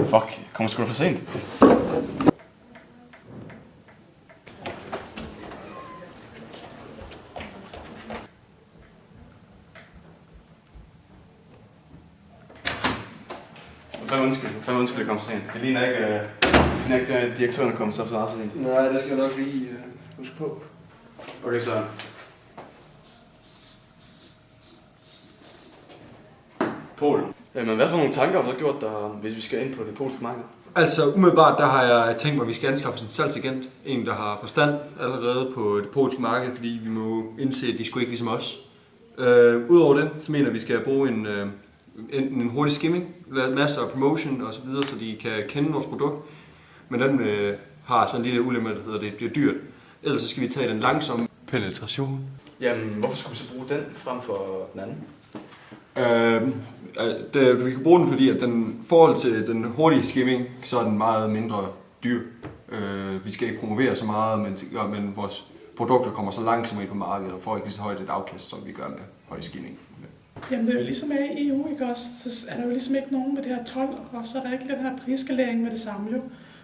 Fuck, jeg kommer sgu da for sent. Fandme undskyld, jeg kom for sent. Det ligner ikke, at direktøren er kommet så for sent. Nej, det skal jeg nok lige huske på. Okay, så. Polen. Jamen, hvad for nogle tanker har du gjort dig, hvis vi skal ind på det polske marked? Altså umiddelbart, der har jeg tænkt mig, at vi skal anskaffe en salgsagent. En, der har forstand allerede på det polske marked, fordi vi må indse, at de skulle ikke ligesom os. Udover det, så mener vi, at vi skal bruge enten en hurtig skimming, masser af promotion osv., så de kan kende vores produkt. Men den har sådan en lille ulempe, der hedder, at det bliver dyrt. Ellers så skal vi tage den langsomme penetration. Jamen, hvorfor skulle vi så bruge den frem for den anden? Vi kan bruge den, fordi at den forhold til den hurtige skimming, så er den meget mindre dyr. Vi skal ikke promovere så meget, men vores produkter kommer så langsomt ind på markedet og får ikke lige så højt et afkast, som vi gør med høj skimming. Jamen det er jo ligesom af i EU, ikke også? Så er der jo ligesom ikke nogen med det her 12, og så er der ikke den her prisskalering med det samme jo.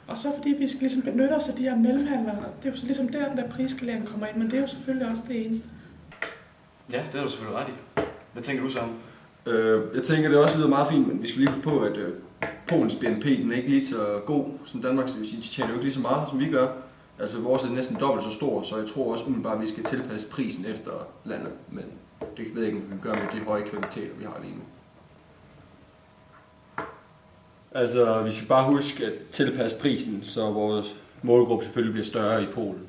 Og så fordi vi skal ligesom benytte os af de her mellemhandlere, det er jo så ligesom der, den der prisskalering kommer ind, men det er jo selvfølgelig også det eneste. Ja, det er du selvfølgelig ret i. Hvad tænker du så om? Jeg tænker, det også lyder meget fint, men vi skal lige huske på, at Polens BNP den er ikke lige så god som Danmarks, det vil sige, de tjener jo ikke lige så meget, som vi gør. Altså vores er næsten dobbelt så stor, så jeg tror også umiddelbart, at vi skal tilpasse prisen efter landet, men det ved jeg ikke, om vi kan gøre med de høje kvaliteter, vi har lige nu. Altså, vi skal bare huske at tilpasse prisen, så vores målgruppe selvfølgelig bliver større i Polen.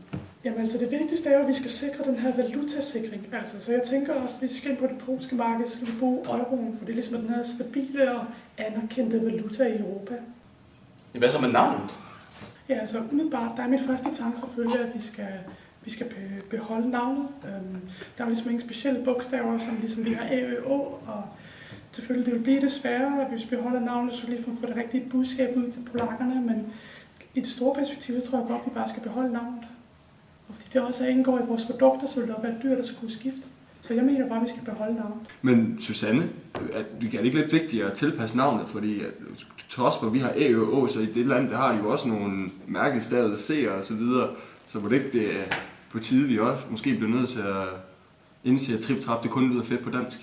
Jamen altså det vigtigste er jo, at vi skal sikre den her valutasikring. Altså, så jeg tænker også, at hvis vi skal ind på det polske marked, så skal vi bruge euroen, for det er ligesom den her stabile og anerkendte valuta i Europa. Hvad så med navnet? Ja, altså umiddelbart, der er mit første tanke selvfølgelig, at vi skal beholde navnet. Der er jo ligesom ingen specielle bogstaver, som ligesom vi har A, Ø, Å, og selvfølgelig det vil blive det sværere, at hvis vi beholder navnet, så lige få det rigtige budskab ud til polakkerne, men i det store perspektiv, så tror jeg godt, at vi bare skal beholde navnet. Og fordi det også indgår i vores produkter, så vil det være dyrt at skulle skifte. Så jeg mener bare, at vi skal beholde navnet. Men Susanne, er det ikke lidt vigtigt at tilpasse navnet, fordi trods for, at vi har A, Ø, Å, så i det land, der har de jo også nogle mærkestavede C'er og så videre, så må det ikke det er på tide, vi også måske bliver nødt til at indse, at trip-trap, det kun lyder fedt på dansk.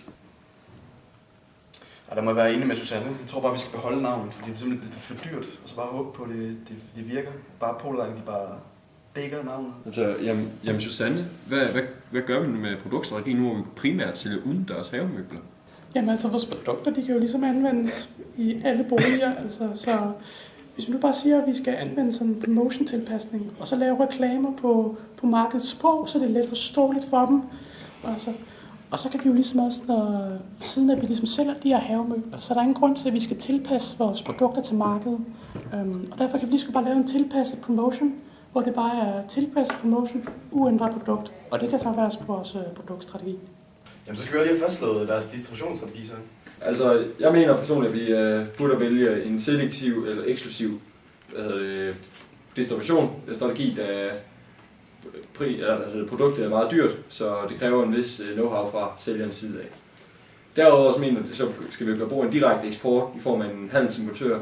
Og der må jeg være enig med Susanne. Jeg tror bare, vi skal beholde navnet, fordi det er simpelthen for dyrt, og så bare håbe på, at det virker. Bare Polen, de bare dækker navnet. Altså, jamen Susanne, hvad gør vi med produktstrategien nu, hvor vi primært sælger udendørs havemøbler? Jamen altså, vores produkter, de kan jo ligesom anvendes i alle boliger, altså, så hvis vi nu bare siger, at vi skal anvende sådan en promotion-tilpasning, og så lave reklamer på markedets sprog, så det er let forståeligt for dem. Altså, og så kan vi jo ligesom også, når siden at vi ligesom sælger de her havemøbler, så er der ingen grund til, at vi skal tilpasse vores produkter til markedet. Og derfor kan vi lige bare lave en tilpasset promotion, hvor det bare er tilpasset promotion, uændret produkt. Og det kan så være vores produktstrategi. Jamen, så skal vi jo lige have fastslået deres distributionsstrategi så. Altså, jeg mener personligt, at vi burde vælge en selektiv eller eksklusiv distributionsstrategi, da produktet er meget dyrt, så det kræver en vis know-how fra sælgerens side af. Derudover så mener jeg, så skal vi bruge en direkte eksport i form af en handelsimportør.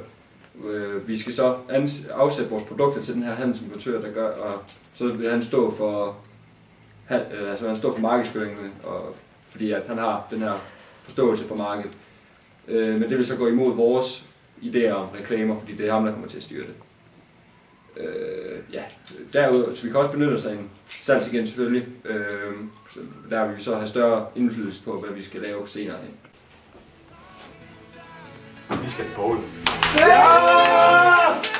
Vi skal så afsætte vores produkter til den her handelsimportør, der gør, og så vil han stå for markedsføringen, og fordi at han har den her forståelse for markedet. Men det vil så gå imod vores idéer om reklamer, fordi det er ham, der kommer til at styre det. Derudover, så vi kan også benytte os af en salgsagent selvfølgelig. Der vil vi så have større indflydelse på, hvad vi skal lave senere hen. Vi skal til Polen. Ja!